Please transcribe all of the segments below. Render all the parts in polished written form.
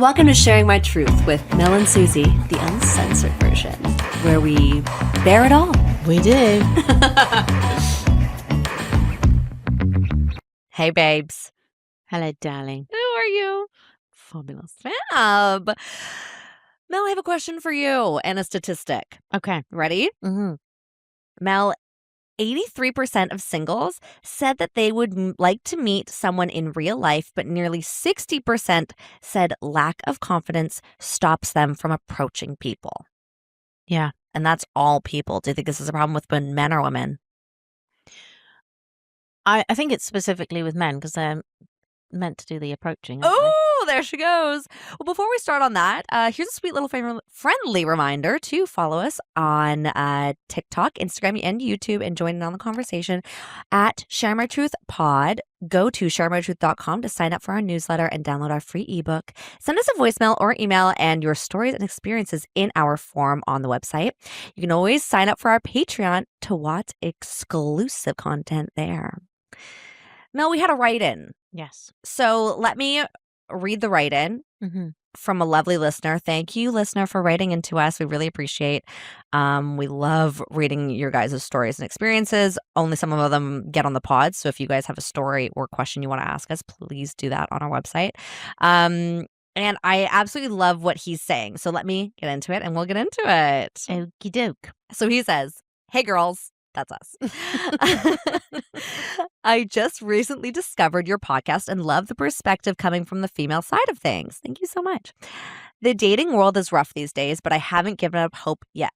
Welcome to Sharing My Truth with Mel and Suzie, the uncensored version, where we bear it all. We do. Hey, babes. Hello, darling. Who are you? Fabulous. Fab. Mel, I have a question for you and a statistic. Okay. Ready? Mm-hmm. Mel, 83% of singles said that they would like to meet someone in real life, but nearly 60% said lack of confidence stops them from approaching people. Yeah. And that's all people. Do you think this is a problem with men or women? I think it's specifically with men because they're meant to do the approaching. Aren't Oh, there she goes. Well, before we start on that, here's a sweet little friendly reminder to follow us on TikTok, Instagram, and YouTube and join in on the conversation at Share My Truth Pod. Go to sharemytruth.com to sign up for our newsletter and download our free ebook. Send us a voicemail or email and your stories and experiences in our form on the website. You can always sign up for our Patreon to watch exclusive content there. Mel, we had a write-in. Yes. So let me read the write-in from a lovely listener. Thank you, listener, for writing into us. We really appreciate. We love reading your guys' stories and experiences. Only some of them get on the pod. So if you guys have a story or question you want to ask us, please do that on our website. And I absolutely love what he's saying. So let me get into it and we'll get into it. Okie doke. So he says, "Hey, girls." That's us. I just recently discovered your podcast and love the perspective coming from the female side of things. Thank you so much. The dating world is rough these days, but I haven't given up hope yet.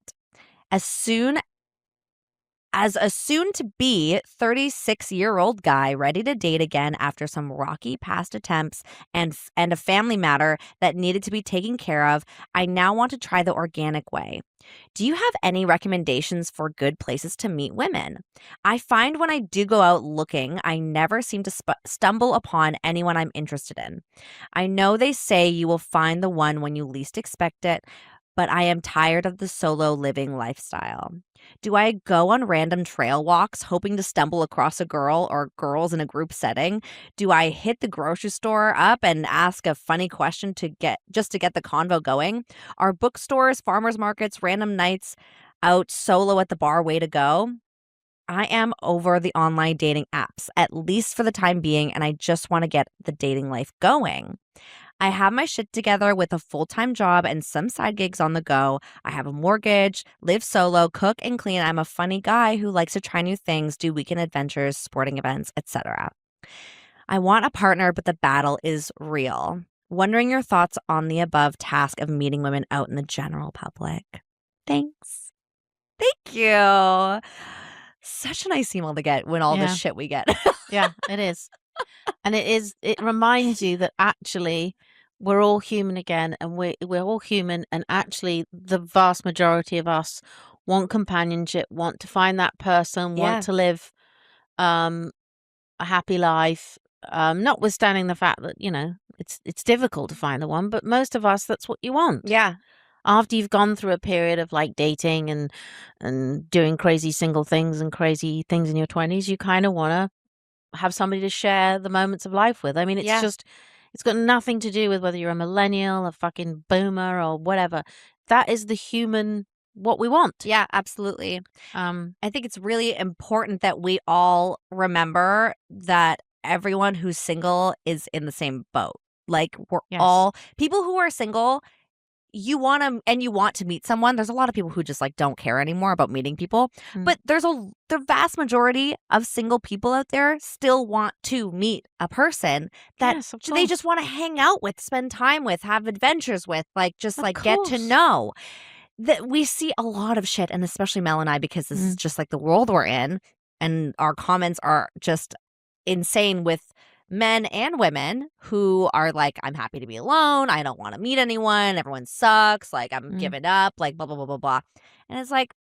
As a soon-to-be 36-year-old guy ready to date again after some rocky past attempts and a family matter that needed to be taken care of, I now want to try the organic way. Do you have any recommendations for good places to meet women? I find when I do go out looking, I never seem to stumble upon anyone I'm interested in. I know they say you will find the one when you least expect it, but I am tired of the solo living lifestyle. Do I go on random trail walks hoping to stumble across a girl or girls in a group setting? Do I hit the grocery store up and ask a funny question to get the convo going? Are bookstores, farmers markets, random nights out solo at the bar way to go? I am over the online dating apps, at least for the time being, and I just want to get the dating life going. I have my shit together with a full-time job and some side gigs on the go. I have a mortgage, live solo, cook and clean. I'm a funny guy who likes to try new things, do weekend adventures, sporting events, etc. I want a partner, but the battle is real. Wondering your thoughts on the above task of meeting women out in the general public. Thanks. Thank you. Such a nice email to get when all this shit we get. Yeah, it is. And it reminds you that actually we're all human again, and we're all human, and actually the vast majority of us want companionship, want to find that person, want to live a happy life, notwithstanding the fact that, it's difficult to find the one, but most of us, that's what you want. Yeah. After you've gone through a period of like dating and doing crazy single things and crazy things in your 20s, you kind of want to have somebody to share the moments of life with. I mean, it's got nothing to do with whether you're a millennial, a fucking boomer, or whatever. That is the human, what we want. Yeah, absolutely. I think it's really important that we all remember that everyone who's single is in the same boat. Like we're all people who are single. You want to meet someone. There's a lot of people who just like don't care anymore about meeting people. But the vast majority of single people out there still want to meet a person that they just want to hang out with, spend time with, have adventures with, like just like get to know. That we see a lot of shit, and especially Mel and I, because this is just like the world we're in, and our comments are just insane with men and women who are like, I'm happy to be alone. I don't want to meet anyone. Everyone sucks. Like, I'm giving up. Like, blah, blah, blah, blah, blah. And it's like,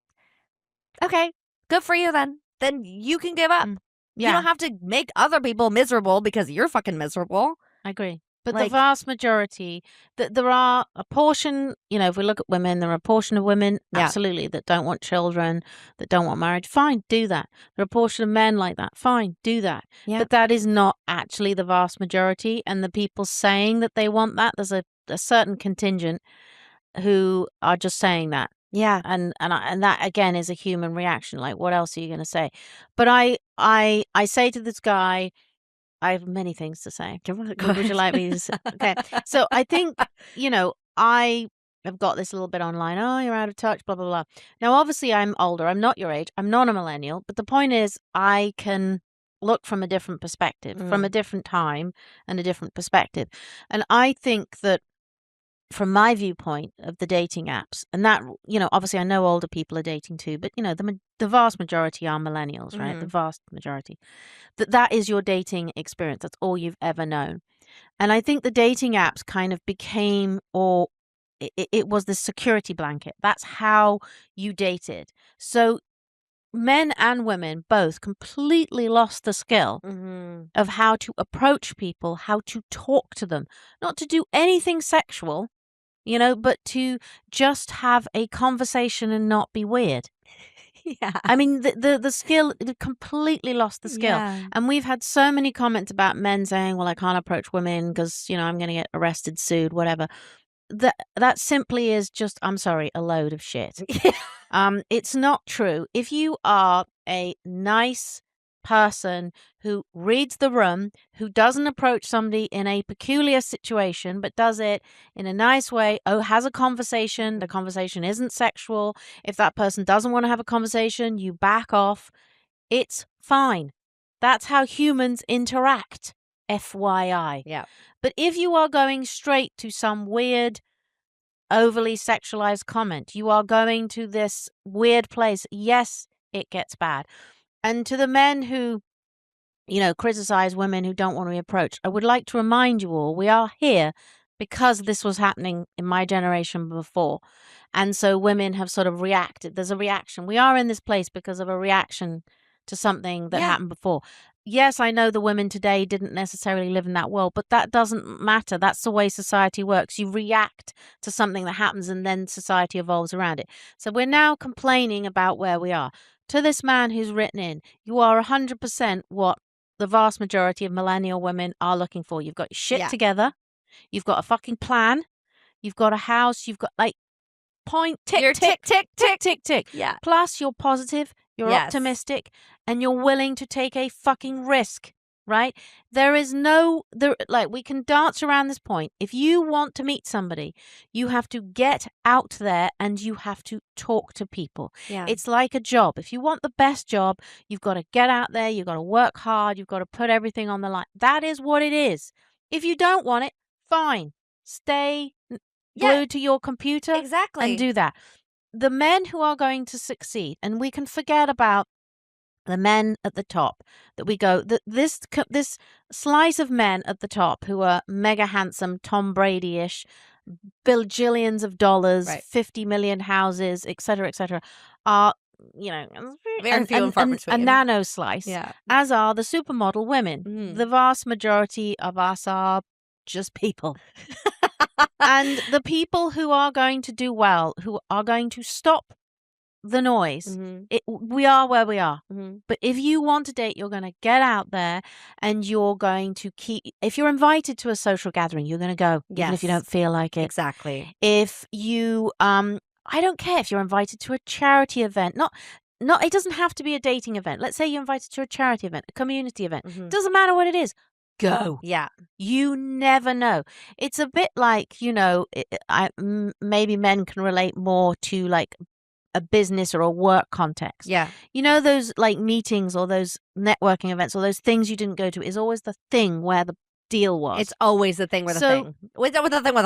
okay, good for you then. Then you can give up. You don't have to make other people miserable because you're fucking miserable. I agree. But the vast majority, there are a portion, if we look at women, there are a portion of women, absolutely, that don't want children, that don't want marriage. Fine, do that. There are a portion of men like that. Fine, do that. Yeah. But that is not actually the vast majority. And the people saying that they want that, there's a a certain contingent who are just saying that. Yeah. And that again is a human reaction. Like, what else are you going to say? But I say to this guy, I have many things to say. Would you like me to say? Okay. So I think, I have got this little bit online. Oh, you're out of touch, blah, blah, blah. Now, obviously, I'm older. I'm not your age. I'm not a millennial. But the point is, I can look from a different perspective, from a different time and a different perspective. And I think that from my viewpoint of the dating apps, and that, obviously I know older people are dating too, but, the vast majority are millennials, right? The vast majority. That is your dating experience. That's all you've ever known. And I think the dating apps kind of became, or it was the security blanket. That's how you dated. So men and women both completely lost the skill of how to approach people, how to talk to them, not to do anything sexual, but to just have a conversation and not be weird. Yeah. I mean, the skill, it completely lost the skill. Yeah. And we've had so many comments about men saying, well, I can't approach women because, I'm going to get arrested, sued, whatever. That simply is just, I'm sorry, a load of shit. It's not true. If you are a nice person who reads the room, who doesn't approach somebody in a peculiar situation, but does it in a nice way, has a conversation, the conversation isn't sexual. If that person doesn't want to have a conversation, you back off. It's fine. That's how humans interact, FYI. Yeah. But if you are going straight to some weird, overly sexualized comment, you are going to this weird place, yes, it gets bad. And to the men who, criticize women who don't want to be approached, I would like to remind you all, we are here because this was happening in my generation before. And so women have sort of reacted. There's a reaction. We are in this place because of a reaction to something that happened before. Yes, I know the women today didn't necessarily live in that world, but that doesn't matter. That's the way society works. You react to something that happens and then society evolves around it. So we're now complaining about where we are. To this man who's written in, you are 100% what the vast majority of millennial women are looking for. You've got your shit together. You've got a fucking plan. You've got a house. You've got point, tick, You're tick, tick, tick, tick, tick. Yeah. Plus, you're positive, you're optimistic, and you're willing to take a fucking risk, right? There is we can dance around this point. If you want to meet somebody, you have to get out there and you have to talk to people. Yeah. It's like a job. If you want the best job, you've got to get out there, you've got to work hard, you've got to put everything on the line. That is what it is. If you don't want it, fine. Stay glued to your computer and do that. The men who are going to succeed, and we can forget about the men at the top, that we go, this slice of men at the top who are mega handsome, Tom Brady-ish, bajillions of dollars, 50 million houses, etc., are, very few and far between. A nano slice, as are the supermodel women. The vast majority of us are just people. And the people who are going to do well, who are going to stop the noise, we are where we are. But if you want to date, you're going to get out there and you're going to if you're invited to a social gathering, you're going to go, even if you don't feel like it. Exactly. If you, I don't care if you're invited to a charity event, not, it doesn't have to be a dating event. Let's say you're invited to a charity event, a community event. Doesn't matter what it is. Go. Yeah. You never know. It's a bit like, maybe men can relate more to like a business or a work context. Yeah. Those like meetings or those networking events or those things you didn't go to is always the thing where the deal was. It's always the thing with a thing. With the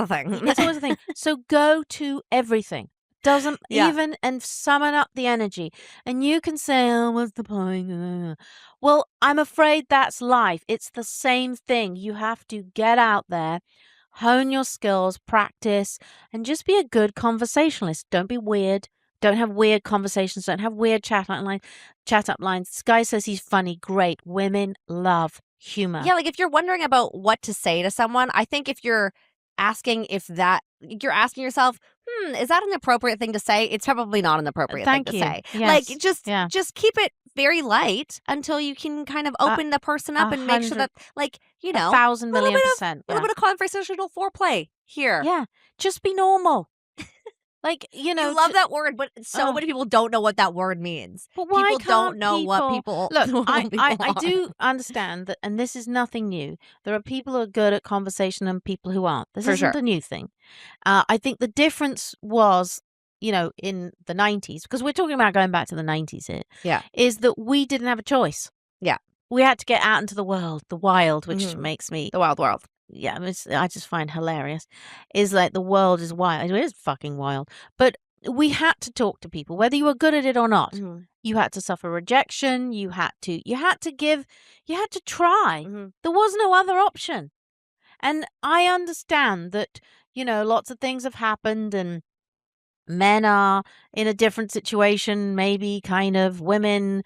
thing. It's always the thing. So go to everything. Doesn't even, and summon up the energy. And you can say, oh, what's the point? Well, I'm afraid that's life. It's the same thing. You have to get out there, hone your skills, practice, and just be a good conversationalist. Don't be weird. Don't have weird conversations. Don't have weird chat up lines. This guy says he's funny. Great. Women love humor. Yeah, like if you're wondering about what to say to someone, I think if you're asking you're asking yourself, is that an appropriate thing to say? It's probably not an appropriate thing to say. Yes. Like just keep it very light until you can kind of open the person up and make sure that, like, 1,000,000,000%. a little bit of conversational foreplay. Here. Yeah. Just be normal. Like, You love that word, but so many people don't know what that word means. But why People don't can't know what people people look? normal people I are. do understand that, and this is nothing new. There are people who are good at conversation and people who aren't. This For isn't sure. a new thing. I think the difference was, in the 90s, because we're talking about going back to the 90s here, Yeah. is that we didn't have a choice. Yeah. We had to get out into the world, the wild, which Mhm. makes me, The wild world. yeah, I just find hilarious. Is like the world is wild. It is fucking wild. But we had to talk to people, whether you were good at it or not. Mhm. You had to suffer rejection. You had to give. You had to try. Mhm. There was no other option. And I understand that lots of things have happened, and men are in a different situation. Maybe kind of women.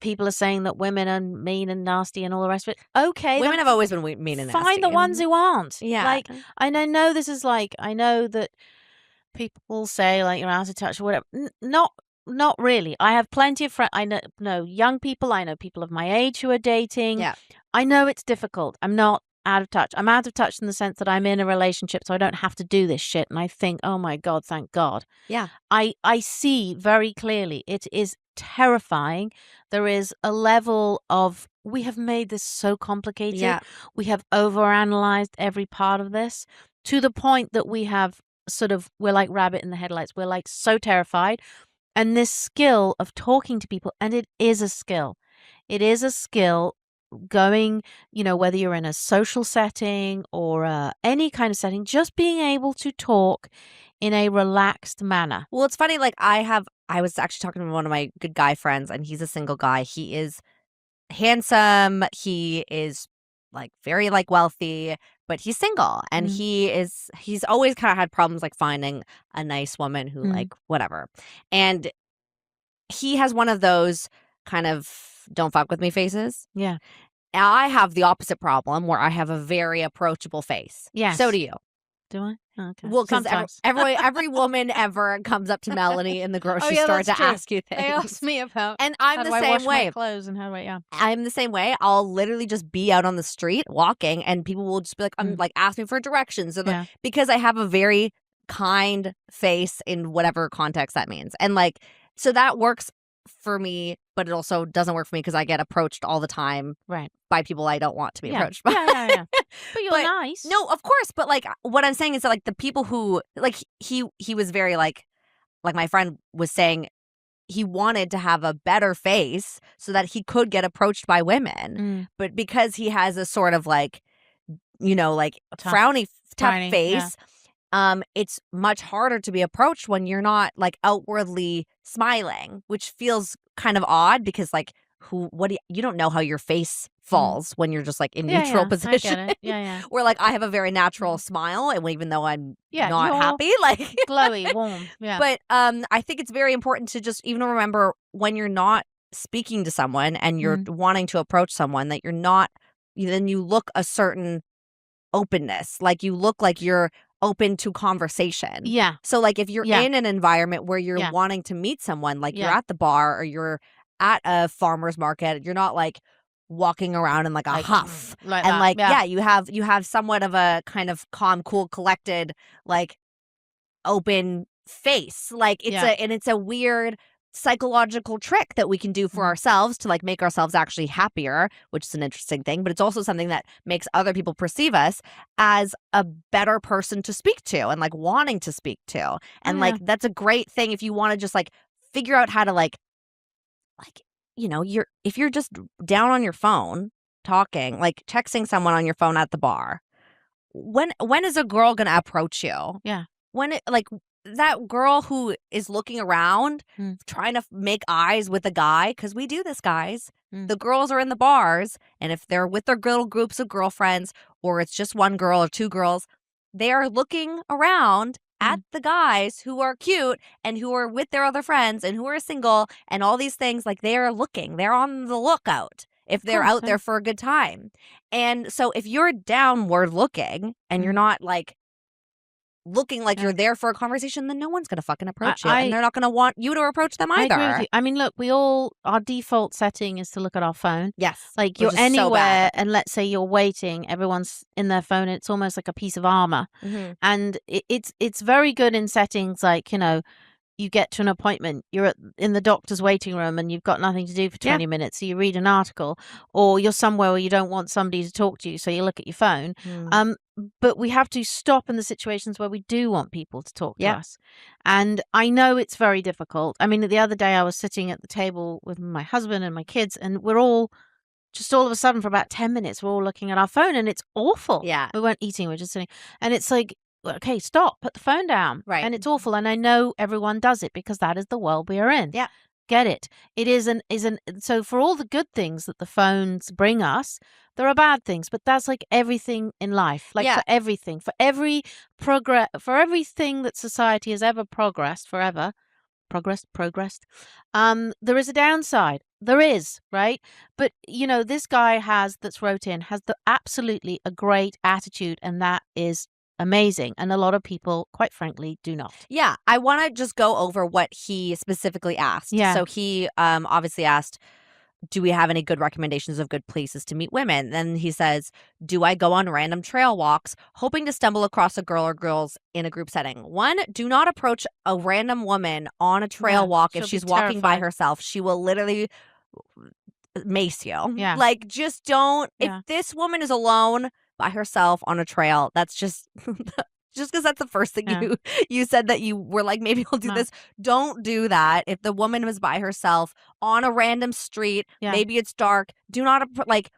People are saying that women are mean and nasty and all the rest of it. Okay, then Women have always been mean and find the nasty. ones who aren't. Yeah. Like, and I know this is like, I know that people say like you're out of touch or whatever. Not really. I have plenty of friends. I know young people. I know people of my age who are dating. Yeah. I know it's difficult. I'm not out of touch. I'm out of touch in the sense that I'm in a relationship, so I don't have to do this shit. And I think, oh my God, thank God. Yeah. I see very clearly it is terrifying. There is a level of, we have made this so complicated. Yeah. We have overanalyzed every part of this to the point that we have we're like rabbit in the headlights. We're like so terrified. And this skill of talking to people, and it is a skill. It is a skill going, whether you're in a social setting or any kind of setting, just being able to talk in a relaxed manner. Well, it's funny, like, I was actually talking to one of my good guy friends, and he's a single guy. He is handsome. He is, like, very, like, wealthy, but he's single, and Mm. he's always kinda had problems, like, finding a nice woman who, Mm. like, whatever. And he has one of those kind of "don't fuck with me" faces. Yeah. I have the opposite problem where I have a very approachable face. Yes. So do you. Do I? Oh, okay. Well, because Sometimes. every woman ever comes up to Melanie in the grocery store to ask you things. They ask me about And I'm how the do I same wash way. my clothes and how do I, yeah. I'm the same way. I'll literally just be out on the street walking, and people will just be like, Mm. like ask me for directions, Yeah. because I have a very kind face in whatever context that means. And like, so that works for me, but it also doesn't work for me because I get approached all the time Right. by people I don't want to be Yeah. approached by. Yeah. But you're But nice. no, of course, but like what I'm saying is that like the people who like he was very like my friend was saying he wanted to have a better face so that he could get approached by women. Mm. But because he has a sort of like like Tough, frowny tough tiny, face, it's much harder to be approached when you're not like outwardly smiling, which feels kind of odd because like you don't know how your face falls when you're just like in neutral position. I get it. Yeah. Where like I have a very natural smile, and even though I'm not you're happy, like glowy, warm. Yeah. but I think it's very important to just even remember when you're not speaking to someone and you're wanting to approach someone that you're not, then you look a certain openness, like you look like you're open to conversation. Yeah. So like if you're in an environment where you're Yeah. wanting to meet someone, like you're Yeah. at the bar or you're at a farmer's market, you're not like walking around in like a huff like and that, like yeah. you have somewhat of a kind of calm, cool, collected, like open face. Like it's a weird psychological trick that we can do for ourselves to like make ourselves actually happier, which is an interesting thing, but it's also something that makes other people perceive us as a better person to speak to and like wanting to speak to. And like that's a great thing if you want to just like figure out how to like if you're just down on your phone talking, like texting someone on your phone at the bar, when is a girl gonna approach you? Yeah. When it like that girl who is looking around trying to make eyes with a guy, because we do this, guys. The girls are in the bars, and if they're with their little groups of girlfriends or it's just one girl or two girls, they are looking around at the guys who are cute and who are with their other friends and who are single and all these things. Like they are looking, they're on the lookout if they're out there for a good time. And so if you're downward looking and you're not like looking like Yeah. you're there for a conversation, then no one's going to fucking approach you. I And they're not going to want you to approach them I either. agree with you. I mean, look, our default setting is to look at our phone. Yes. Like, which you're is so anywhere, bad. and let's say you're waiting, everyone's in their phone, and it's almost like a piece of armor. Mhm. And it's very good in settings like, you get to an appointment, you're in the doctor's waiting room and you've got nothing to do for 20 minutes, so you read an article, or you're somewhere where you don't want somebody to talk to you, so you look at your phone. But we have to stop in the situations where we do want people to talk to us. And I know it's very difficult. I mean, the other day I was sitting at the table with my husband and my kids, and we're all just all of a sudden for about 10 minutes, we're all looking at our phone, and it's awful. Yeah. We weren't eating, we're just sitting. And it's like, okay, stop, put the phone down. Right. And it's awful. And I know everyone does it because that is the world we are in. Yeah. Get it. It so for all the good things that the phones bring us, there are bad things, but that's like everything in life. Like for everything, for everything that society has ever progressed, progressed, there is a downside. There is, right? But this guy has absolutely a great attitude, and that is amazing. And a lot of people, quite frankly, do not. Yeah. I want to just go over what he specifically asked. Yeah. So he obviously asked, do we have any good recommendations of good places to meet women? Then he says, do I go on random trail walks hoping to stumble across a girl or girls in a group setting? 1, do not approach a random woman on a trail walk if she's walking by herself. She will literally mace you. Yeah. Like, just don't. Yeah. If this woman is alone by herself on a trail, that's just just because that's the first thing you said that you were like, maybe I'll do this. Don't do that. If the woman was by herself on a random street, maybe it's dark, do not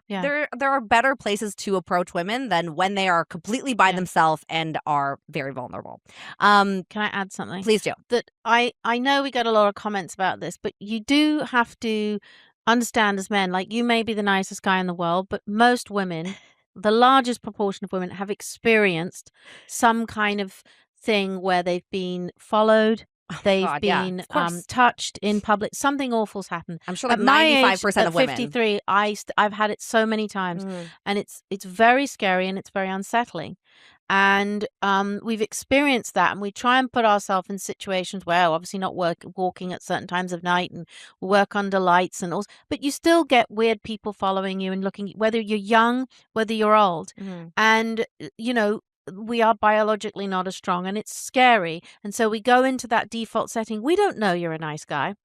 there are better places to approach women than when they are completely by themselves and are very vulnerable. Can I add something? Please do. That I know we got a lot of comments about this, but you do have to understand as men, like, you may be the nicest guy in the world, but most women, the largest proportion of women, have experienced some kind of thing where they've been followed, they've been touched in public. Something awful's happened. I'm sure like 95% of women. At 53, I've had it so many times, and it's very scary and it's very unsettling. And we've experienced that, and we try and put ourselves in situations where obviously not walking at certain times of night and work under lights and all, but you still get weird people following you and looking, whether you're young, whether you're old. And we are biologically not as strong, and it's scary. And so we go into that default setting. We don't know you're a nice guy.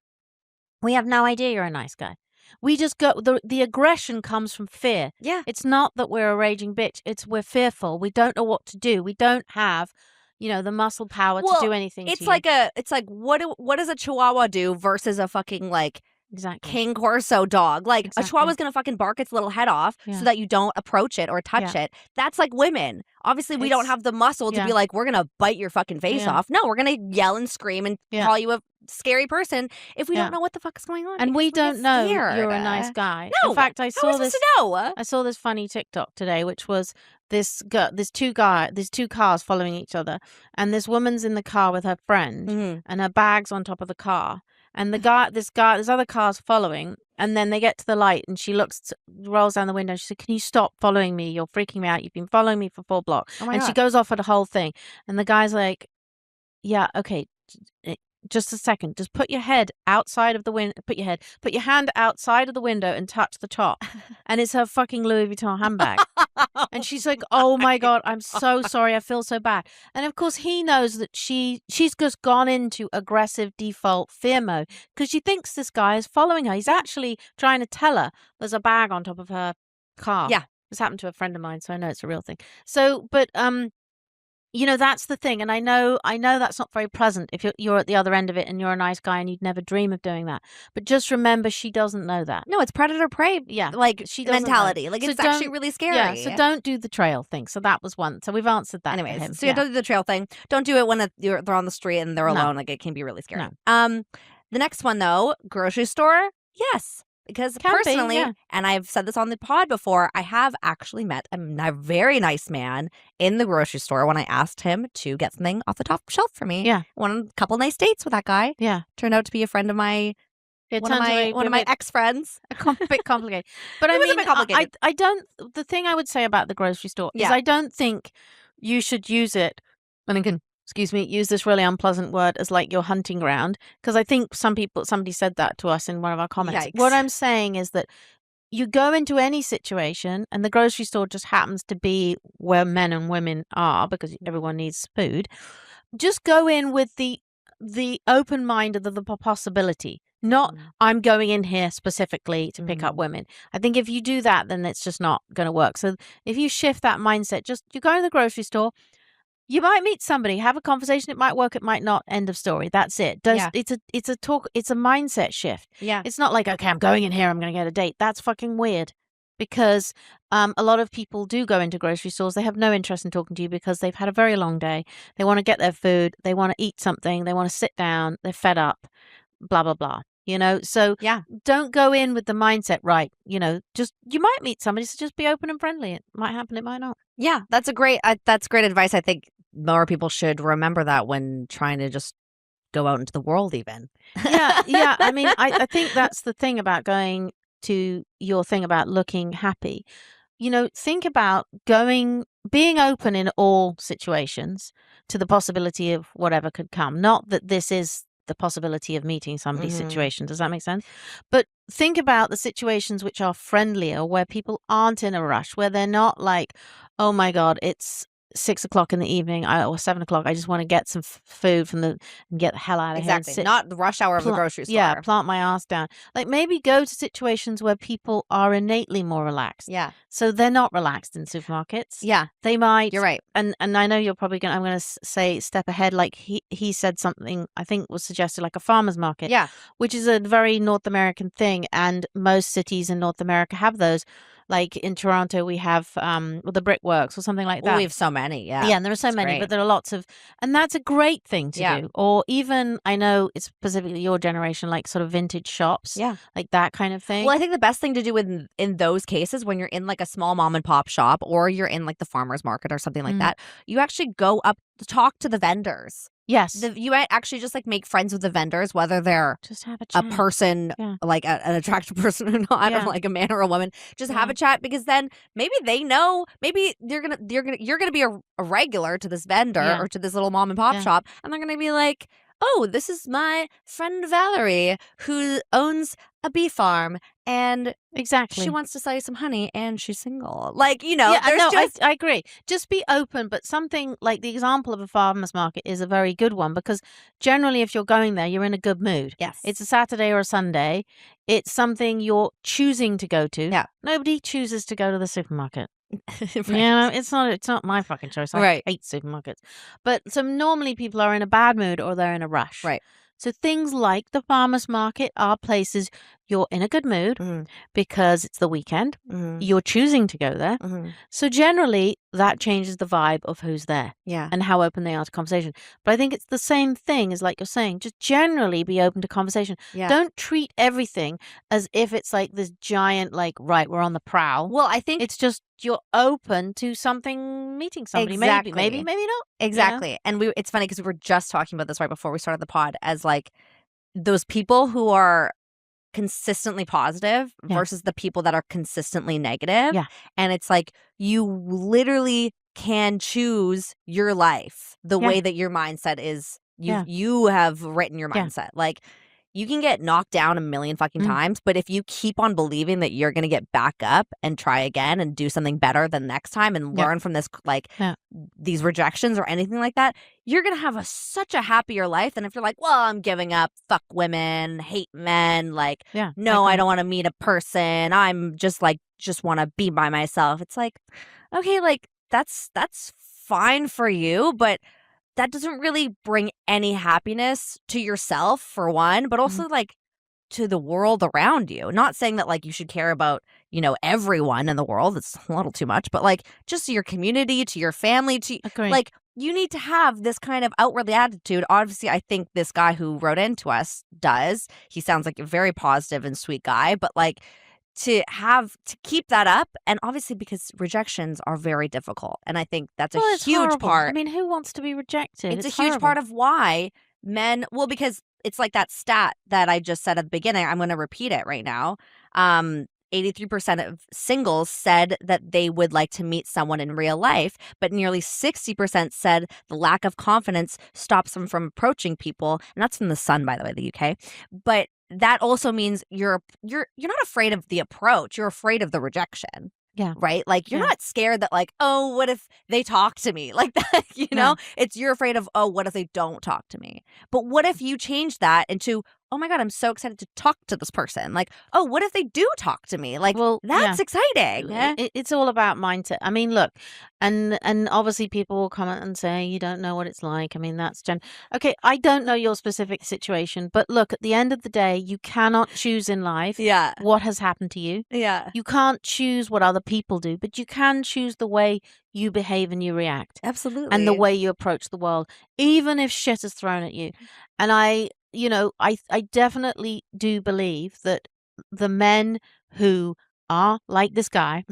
We have no idea you're a nice guy. We just go, the aggression comes from fear. Yeah. It's not that we're a raging bitch. We're fearful. We don't know what to do. We don't have, the muscle power to do anything. It's like what does a Chihuahua do versus a fucking King Corso dog? Like a Chihuahua's gonna fucking bark its little head off so that you don't approach it or touch it. That's like women. Obviously, we don't have the muscle to be like, we're gonna bite your fucking face off. No, we're gonna yell and scream and call you a scary person if we don't know what the fuck is going on. And we don't know you're a nice guy. No. In fact, I saw this. To know? I saw this funny TikTok today, which was there's two cars following each other, and this woman's in the car with her friend, and her bag's on top of the car. And this other car's following, and then they get to the light, and she rolls down the window, and she said, "Can you stop following me? You're freaking me out. You've been following me for 4 blocks." Oh my and God. She goes off at the whole thing, and the guy's like, "Yeah, okay, just a second. Just put your head outside of the window. Put your hand outside of the window and touch the top." And it's her fucking Louis Vuitton handbag. And she's like, "Oh my God, I'm so sorry. I feel so bad." And of course, he knows that she's just gone into aggressive default fear mode because she thinks this guy is following her. He's actually trying to tell her there's a bag on top of her car. Yeah. This happened to a friend of mine, so I know it's a real thing. So, but that's the thing, and I know that's not very pleasant if you're at the other end of it and you're a nice guy and you'd never dream of doing that. But just remember, she doesn't know that. No, it's predator prey. Yeah, she mentality. Like, it's actually really scary. Yeah, so don't do the trail thing. So that was one. So we've answered that. Anyways, so don't do the trail thing. Don't do it when they're on the street and they're alone. Like, it can be really scary. No. The next one though, grocery store. Yes. Because personally, and I've said this on the pod before, I have actually met a very nice man in the grocery store when I asked him to get something off the top shelf for me. Yeah. Won a couple nice dates with that guy. Yeah. Turned out to be a friend of my one of my ex-friends. A bit complicated. But I mean, a bit complicated. I don't, the thing I would say about the grocery store is I don't think you should use it, and again, excuse me, use this really unpleasant word as like your hunting ground. Because I think somebody said that to us in one of our comments. What Yikes. I'm saying is that you go into any situation and the grocery store just happens to be where men and women are because everyone needs food. Just go in with the open mind of the possibility. Not I'm going in here specifically to pick up women. I think if you do that, then it's just not going to work. So if you shift that mindset, just you go to the grocery store, you might meet somebody, have a conversation. It might work, it might not. End of story. That's it. Yeah. It's a talk. It's a mindset shift. Yeah. It's not like, okay, I'm going in here, I'm going to get a date. That's fucking weird. Because a lot of people do go into grocery stores. They have no interest in talking to you because they've had a very long day. They want to get their food. They want to eat something. They want to sit down. They're fed up. Blah blah blah. So Yeah. don't go in with the mindset, right? Just you might meet somebody, so just be open and friendly. It might happen, it might not. Yeah, that's great advice. I think more people should remember that when trying to just go out into the world even. Yeah. I mean, I think that's the thing about going to your thing about looking happy. Think about being open in all situations to the possibility of whatever could come. Not that this is the possibility of meeting somebody's situation. Does that make sense? But think about the situations which are friendlier, where people aren't in a rush, where they're not like, oh my God, it's 6 o'clock in the evening or 7 o'clock. I just want to get some food and get the hell out of here. Exactly. Not the rush hour of the grocery store. Yeah, plant my ass down. Like maybe go to situations where people are innately more relaxed. Yeah. So they're not relaxed in supermarkets. Yeah. They might. You're right. And I know you're probably I'm going to say step ahead. Like he said something I think was suggested, like a farmer's market. Yeah. Which is a very North American thing, and most cities in North America have those. Like in Toronto, we have the Brickworks or something like that. Well, we have so many, yeah. Yeah, and there are so It's many, great. but there are lots of, and that's a great thing to Yeah. do. Or even, I know it's specifically your generation, like sort of vintage shops. Yeah. Like that kind of thing. Well, I think the best thing to do in those cases, when you're in like a small mom and pop shop or you're in like the farmer's market or something like that, you actually go up to talk to the vendors. Yes. You might actually just like make friends with the vendors, whether they're just have a chat. person, like an attractive person or not, or like a man or a woman. Just have a chat, because then maybe they know, maybe you're gonna be a regular to this vendor or to this little mom and pop shop, and they're gonna be like, oh, this is my friend Valerie who owns a bee farm, and exactly she wants to sell you some honey, and she's single. Like, I agree. Just be open, but something like the example of a farmer's market is a very good one, because generally if you're going there, you're in a good mood. Yes. It's a Saturday or a Sunday. It's something you're choosing to go to. Yeah. Nobody chooses to go to the supermarket. Right. It's not my fucking choice. I Right. hate supermarkets. But so normally people are in a bad mood or they're in a rush. Right. So things like the farmer's market are places you're in a good mood because it's the weekend. You're choosing to go there. So generally that changes the vibe of who's there and how open they are to conversation. But I think it's the same thing as like you're saying, just generally be open to conversation. Yeah. Don't treat everything as if it's like this giant, like, right, we're on the prowl. Well, I think it's just you're open to meeting somebody. Exactly. Maybe not. Exactly. And it's funny because we were just talking about this right before we started the pod, as like those people who are consistently positive versus the people that are consistently negative. Yeah. And it's like you literally can choose your life the way that your mindset is. You have written your mindset. Like, you can get knocked down a million fucking times, but if you keep on believing that you're going to get back up and try again and do something better the next time and learn from this, like these rejections or anything like that, you're going to have such a happier life than if you're like, well, I'm giving up, fuck women, hate men, like, no, I don't want to meet a person. I'm just want to be by myself. It's like, okay, like that's fine for you, but that doesn't really bring any happiness to yourself, for one, but also like to the world around you. Not saying that like you should care about, everyone in the world. It's a little too much, but like just to your community, to your family, like you need to have this kind of outwardly attitude. Obviously, I think this guy who wrote into us does. He sounds like a very positive and sweet guy, but like to keep that up, and obviously because rejections are very difficult, and I think that's a huge part. I mean, who wants to be rejected? It's a huge part of why men, well, because it's like that stat that I just said at the beginning. I'm going to repeat it right now. 83% of singles said that they would like to meet someone in real life, but nearly 60% said the lack of confidence stops them from approaching people. And that's from The Sun, by the way, the UK. But that also means you're not afraid of the approach, you're afraid of the rejection. Yeah. Right? Like, you're Yeah. not scared that, like, oh, what if they talk to me? Like that, you know? No. It's you're afraid of, oh, what if they don't talk to me? But what if you change that into, oh my God, I'm so excited to talk to this person. Like, oh, what if they do talk to me? Like, Well, that's exciting. It's all about mindset. I mean, look, and obviously people will comment and say, you don't know what it's like. I mean, that's okay, I don't know your specific situation, but look, at the end of the day, you cannot choose in life Yeah. what has happened to you. Yeah. You can't choose what other people do, but you can choose the way you behave and you react. Absolutely. And the way you approach the world, even if shit is thrown at you. And I definitely do believe that the men who are like this guy,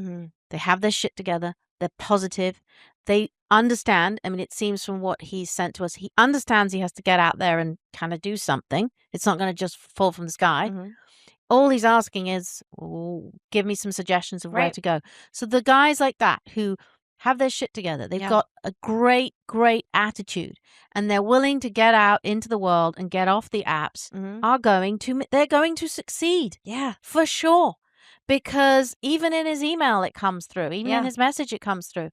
they have their shit together, they're positive, they understand. I mean, it seems from what he's sent to us, he understands he has to get out there and kind of do something. It's not going to just fall from the sky. All he's asking is, give me some suggestions of where to go. So the guys like that who have their shit together, they've got a great, great attitude, and they're willing to get out into the world and get off the apps, they're going to succeed. Yeah. For sure. Because even in his email, it comes through. Even in his message, it comes through.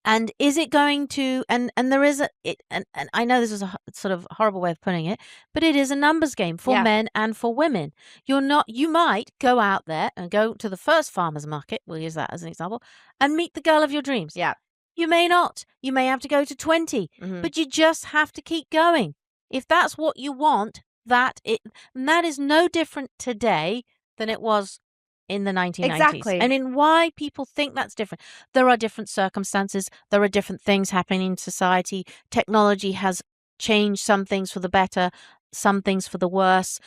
And is it going to, and there is and I know this is a sort of horrible way of putting it, but it is a numbers game for men and for women. You might go out there and go to the first farmer's market, we'll use that as an example, and meet the girl of your dreams. Yeah. You may not. You may have to go to 20, but you just have to keep going. If that's what you want, and that is no different today than it was in the 1990s. Exactly. And in why people think that's different. There are different circumstances. There are different things happening in society. Technology has changed some things for the better, some things for the worse.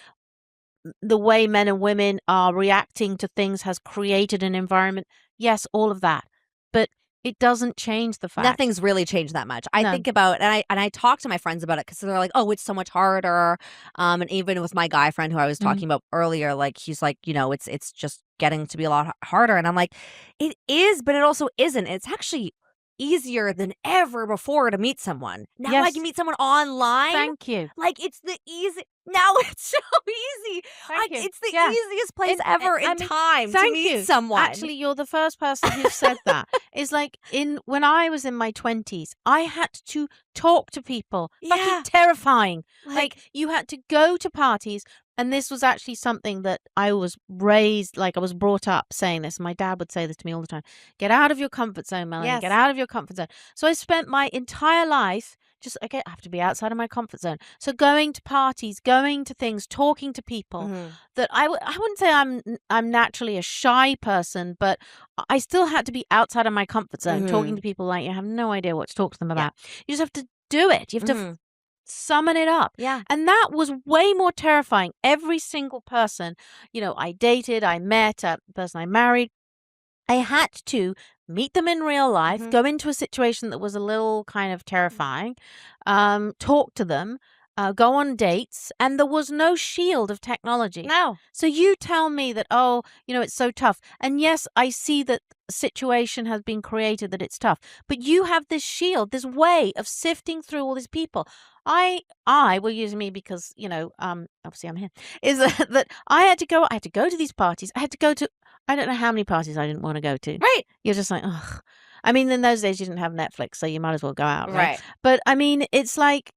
The way men and women are reacting to things has created an environment. Yes, all of that. But it doesn't change the fact. Nothing's really changed that much. I think about, and I talk to my friends about it because they're like, oh, it's so much harder. And even with my guy friend who I was talking about earlier, like, he's like, it's just getting to be a lot harder. And I'm like, it is, but it also isn't. It's actually easier than ever before to meet someone. Now I can meet someone online. Thank you. Like, it's the easy. Now it's so easy. It's the easiest place ever in time to meet someone. Actually, you're the first person who said that. It's like when I was in my 20s, I had to talk to people. Fucking terrifying. Like, you had to go to parties. And this was actually something that I was raised, like I was brought up saying this. My dad would say this to me all the time. Get out of your comfort zone, Melanie. Get out of your comfort zone. So I spent my entire life I have to be outside of my comfort zone. So going to parties, going to things, talking to people that I wouldn't say I'm naturally a shy person, but I still had to be outside of my comfort zone, talking to people like you have no idea what to talk to them about. You just have to do it. You have to summon it up. Yeah. And that was way more terrifying. Every single person, I dated, I met, a person I married, I had to meet them in real life, go into a situation that was a little kind of terrifying, talk to them, go on dates, and there was no shield of technology. No. So you tell me that, it's so tough. And yes, I see that situation has been created that it's tough, but you have this shield, this way of sifting through all these people. I will use me because, obviously I'm here, is that I had to go to these parties. I had to go to, I don't know how many parties I didn't want to go to. Right. You're just like, ugh. I mean, in those days you didn't have Netflix, so you might as well go out. Right. But I mean, it's like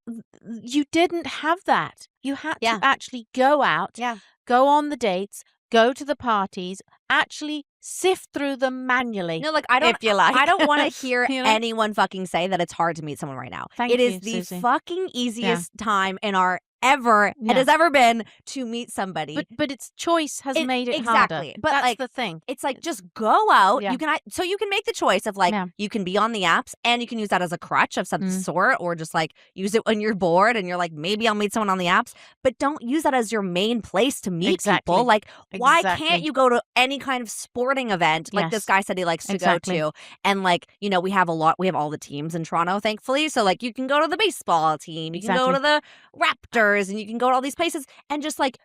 you didn't have that. You had to actually go out, go on the dates, go to the parties, actually sift through them manually. No, like, I don't want to hear anyone fucking say that it's hard to meet someone right now. It is the Suzie. fucking easiest time in our it has ever been to meet somebody. But its choice has made it exactly harder. But that's like the thing. It's like, just go out. You can make the choice of like you can be on the apps and you can use that as a crutch of some sort, or just like use it when you're bored and you're like, maybe I'll meet someone on the apps, but don't use that as your main place to meet people. Like, why can't you go to any kind of sporting event like this guy said he likes to go to? And like, we have all the teams in Toronto, thankfully, so like you can go to the baseball team, you can go to the Raptors, and you can go to all these places and just like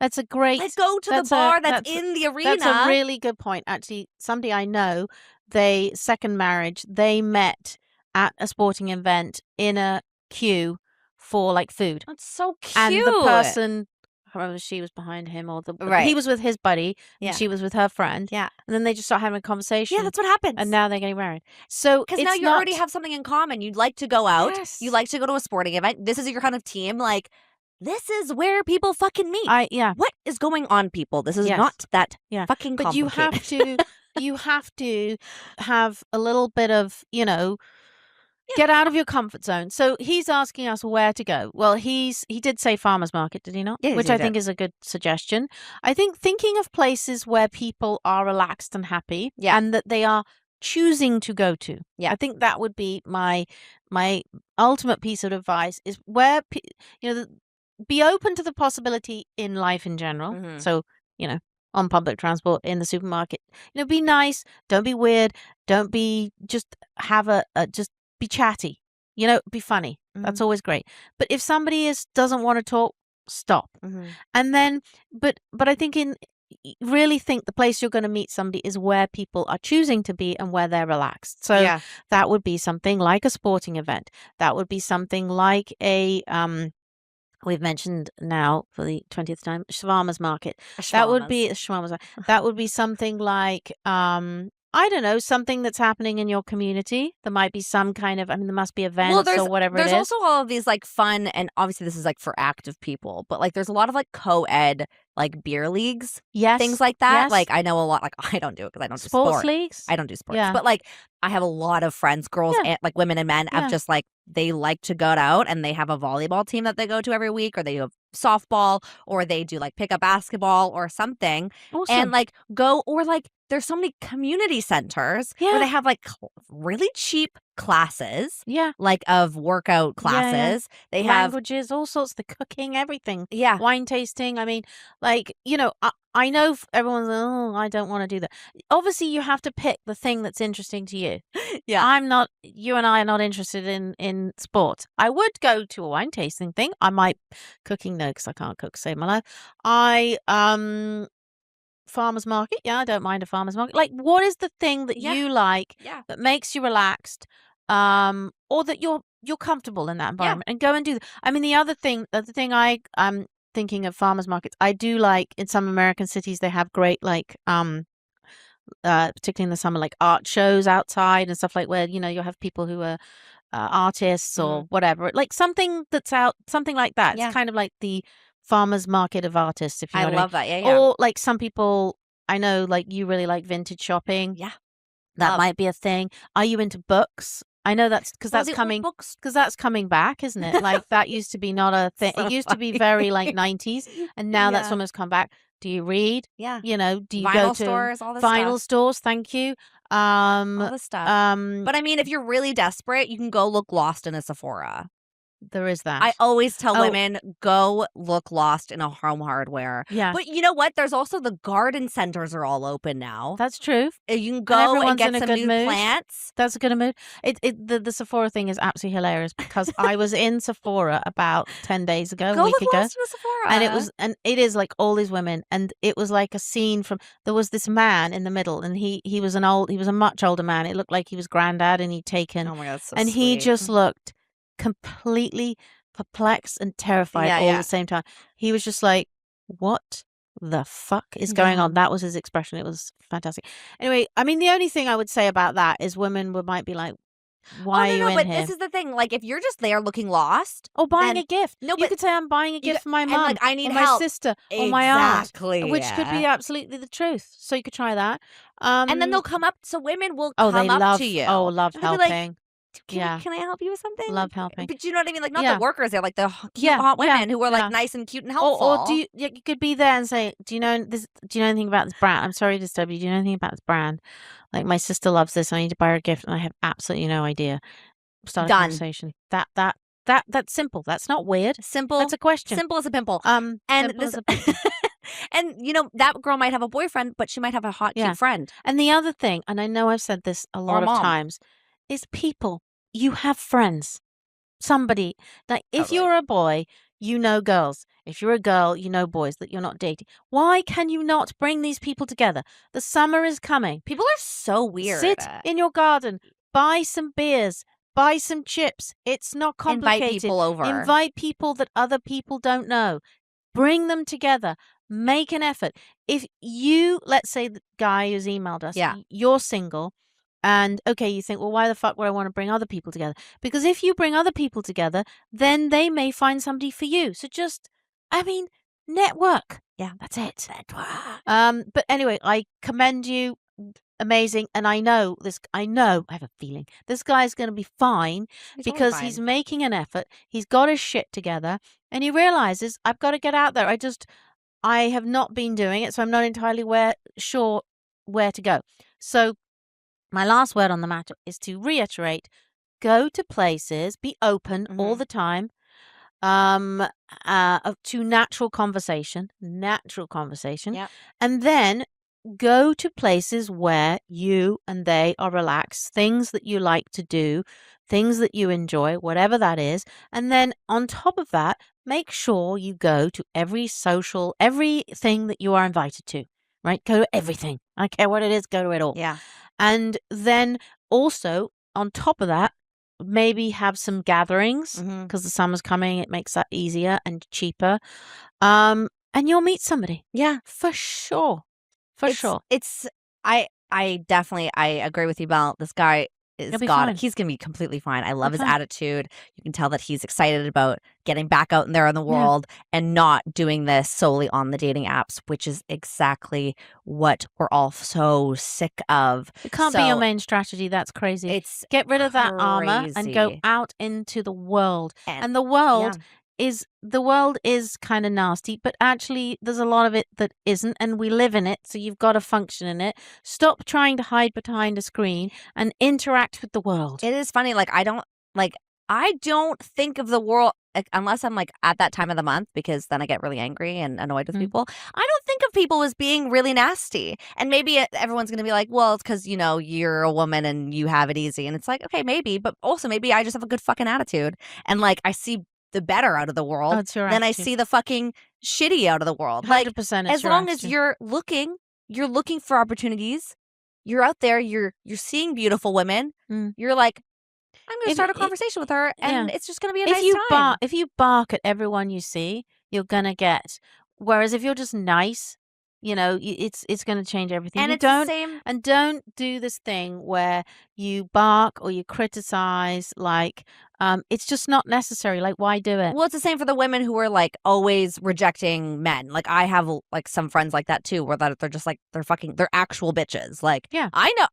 That's a great. Like, go to the bar that's in the arena. That's a really good point. Actually, somebody I know, second marriage, they met at a sporting event in a queue for like food. That's so cute. And the person, whoever she was behind him, or he was with his buddy, and she was with her friend. Yeah. And then they just start having a conversation. Yeah, that's what happens. And now they're getting married. So because now you already have something in common. You'd like to go out. Yes. You like to go to a sporting event. This is your kind of team. Like, this is where people fucking meet. What is going on, people? This is not that fucking complicated. But you have to have a little bit of, get out of your comfort zone. So he's asking us where to go. Well, he did say farmers market, did he not? Yeah, which I think is a good suggestion. I think thinking of places where people are relaxed and happy, and that they are choosing to go to. I think that would be my ultimate piece of advice, is where be open to the possibility in life in general. Mm-hmm. So, on public transport, in the supermarket, be nice, don't be weird, don't be, just have just be chatty, be funny. Mm-hmm. That's always great. But if somebody doesn't want to talk, stop. Mm-hmm. And then, but I think really think the place you're going to meet somebody is where people are choosing to be and where they're relaxed. So that would be something like a sporting event. That would be something like we've mentioned now for the 20th time, shawarma's market. That would be a shawarma's market. That would be something like, I don't know, something that's happening in your community. There might be some kind of, there must be events or whatever it is. There's also all of these like fun, and obviously this is like for active people, but like there's a lot of like co-ed like beer leagues, things like that. Yes. Like I know a lot, like I don't do it because I don't do sports leagues. I don't do sports, but like I have a lot of friends, girls, and like women and men, of just like they like to go out and they have a volleyball team that they go to every week, or they have softball, or they do like pickup basketball or something. Awesome. And like go, or like there's so many community centers where they have like really cheap classes, like of workout classes. They have languages, all sorts, the cooking, everything, wine tasting. I know everyone's like, oh, I don't want to do that. Obviously, you have to pick the thing that's interesting to you. You and I are not interested in sport. I would go to a wine tasting thing. I might cooking, no, because I can't cook, save my life. Farmers market, I don't mind a farmers market. Like, what is the thing that you like that makes you relaxed, or that you're comfortable in that environment, and go and do that. The other thing I'm thinking of farmers markets, I do like in some American cities they have great like particularly in the summer, like art shows outside and stuff, like where you'll have people who are artists or whatever, like something that's out, something like that. It's kind of like the farmers market of artists, if you know what I love mean. that. Or like some people I know, like you really like vintage shopping. That might be a thing. Are you into books? I know that's because that's coming back, isn't it? Like that used to be not a thing. It used to be very like 90s, and now that's almost come back. Do you read? Do you vinyl go to stores, all this vinyl stuff. stores? Thank you. All this stuff. But if you're really desperate, you can go look lost in a Sephora. There is that. I always tell women, go look lost in a home hardware. Yeah. But you know what? There's also the garden centers are all open now. That's true. You can go and get some new plants. That's a good mood. The Sephora thing is absolutely hilarious because I was in Sephora about 10 days ago, a week ago. Lost in a Sephora. And it is like all these women, and it was like a scene from, there was this man in the middle, and he was a much older man. It looked like he was granddad, and he'd taken, oh my God, so and sweet. He just looked completely perplexed and terrified all at the same time. He was just like, what the fuck is going on? That was his expression. It was fantastic. Anyway, the only thing I would say about that is women might be like, why are you in but here? This is the thing. Like, if you're just there looking lost, or buying a gift. No, you could say I'm buying a gift for my mom, like, I need or help. My sister, or my aunt, which could be absolutely the truth. So you could try that. And then they'll come up. So women will come up to you. Love helping. Can I help you with something? Love helping. But you know what I mean? Like, not the workers there, like the cute, hot women who are like nice and cute and helpful. Or you could be there and say, do you know anything about this brand? I'm sorry to disturb you. Do you know anything about this brand? Like, my sister loves this. I need to buy her a gift, and I have absolutely no idea. Start a conversation. That's simple. That's not weird. Simple. That's a question. Simple as a pimple. And that girl might have a boyfriend, but she might have a hot, cute friend. And the other thing, and I know I've said this a lot of times, is people. You have friends. somebody. Like, if Totally. you're a boy, you know girls. If you're a girl, you know boys that you're not dating. Why can you not bring these people together? The summer is coming. People are so weird. Sit in your garden, buy some beers, buy some chips. It's not complicated. Invite people over. Invite people that other people don't know. Bring them together. Make an effort. If you, let's say the guy who's emailed us, Yeah. you're single, and okay, you think, well, why the fuck would I want to bring other people together? Because if you bring other people together, then they may find somebody for you. So just, network. Yeah. That's it. Network. But anyway, I commend you. Amazing. And I have a feeling this guy's going to be fine because he's making an effort. He's got his shit together and he realizes, I've got to get out there. I have not been doing it, so I'm not entirely sure where to go. So my last word on the matter is to reiterate, go to places, be open all the time, to natural conversation, Yep. and then go to places where you and they are relaxed, things that you like to do, things that you enjoy, whatever that is. And then on top of that, make sure you go to everything that you are invited to, right? Go to everything. I don't care what it is, go to it all. Yeah. And then also on top of that, maybe have some gatherings because the summer's coming. It makes that easier and cheaper. And you'll meet somebody. Yeah. For sure. I definitely agree with you, Mel. This guy is fine. He's gonna be completely fine. I love his attitude. You can tell that he's excited about getting back out in there in the world and not doing this solely on the dating apps, which is exactly what we're all so sick of. It can't be your main strategy. That's crazy. Get rid of that armor and go out into the world. And the world is kind of nasty, but actually there's a lot of it that isn't, and we live in it, so you've got to function in it. Stop trying to hide behind a screen and interact with the world. It is funny, I don't think of the world, unless I'm at that time of the month, because then I get really angry and annoyed with people. I don't think of people as being really nasty. And maybe everyone's going to be like, well, it's because, you're a woman and you have it easy. And it's like, okay, maybe, but also maybe I just have a good fucking attitude. And I see the better out of the world than I see the fucking shitty out of the world. 100%. As long as you're looking for opportunities, you're out there, you're seeing beautiful women. You're like, I'm going to start a conversation with her, and it's just going to be a nice time. If you bark at everyone you see, you're going to get. Whereas if you're just nice, it's going to change everything. And the same. And don't do this thing where you bark or you criticize. It's just not necessary. Why do it? Well, it's the same for the women who are always rejecting men. I have some friends like that too, where they're just they're actual bitches. I know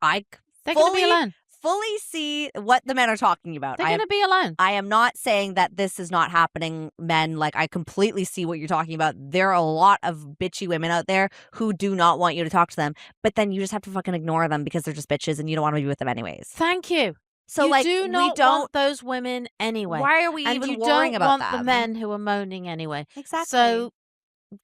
They're going to be alone. Fully see what the men are talking about. They're going to be alone. I am not saying that this is not happening, men. I completely see what you're talking about. There are a lot of bitchy women out there who do not want you to talk to them, but then you just have to fucking ignore them because they're just bitches and you don't want to be with them anyways. Thank you. So you do not want those women anyway. Why are we even worrying about that? And you don't want the men who are moaning anyway. Exactly. So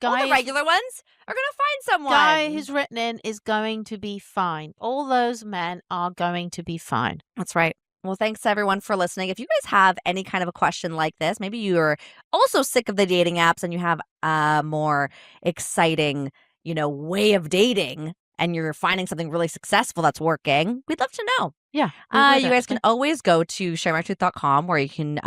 all the regular ones are going to find someone. Guy who's written in is going to be fine. All those men are going to be fine. That's right. Well, thanks everyone for listening. If you guys have any kind of a question like this, maybe you're also sick of the dating apps and you have a more exciting, way of dating and you're finding something really successful that's working, we'd love to know. Yeah. You guys can always go to sharemytruth.com where you can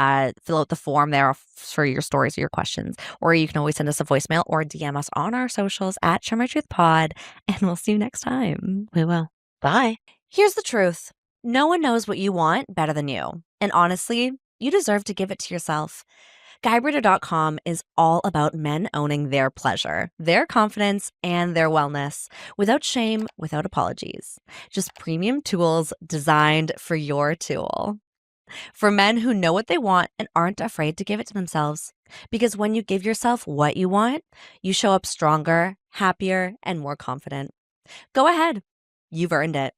fill out the form there for your stories or your questions. Or you can always send us a voicemail or DM us on our socials at sharemytruthpod. And we'll see you next time. We will. Bye. Here's the truth. No one knows what you want better than you. And honestly, you deserve to give it to yourself. GuyBreeder.com is all about men owning their pleasure, their confidence, and their wellness without shame, without apologies. Just premium tools designed for your tool. For men who know what they want and aren't afraid to give it to themselves. Because when you give yourself what you want, you show up stronger, happier, and more confident. Go ahead. You've earned it.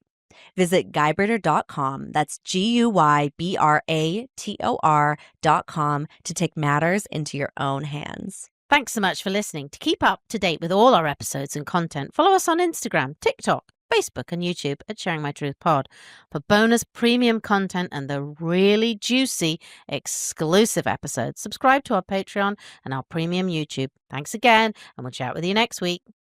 Visit GuyBreeder.com, that's GuyBrator.com, to take matters into your own hands. Thanks so much for listening. To keep up to date with all our episodes and content, follow us on Instagram, TikTok, Facebook and YouTube at Sharing My Truth Pod. For bonus premium content and the really juicy exclusive episodes, subscribe to our Patreon and our premium YouTube. Thanks again, and we'll chat with you next week.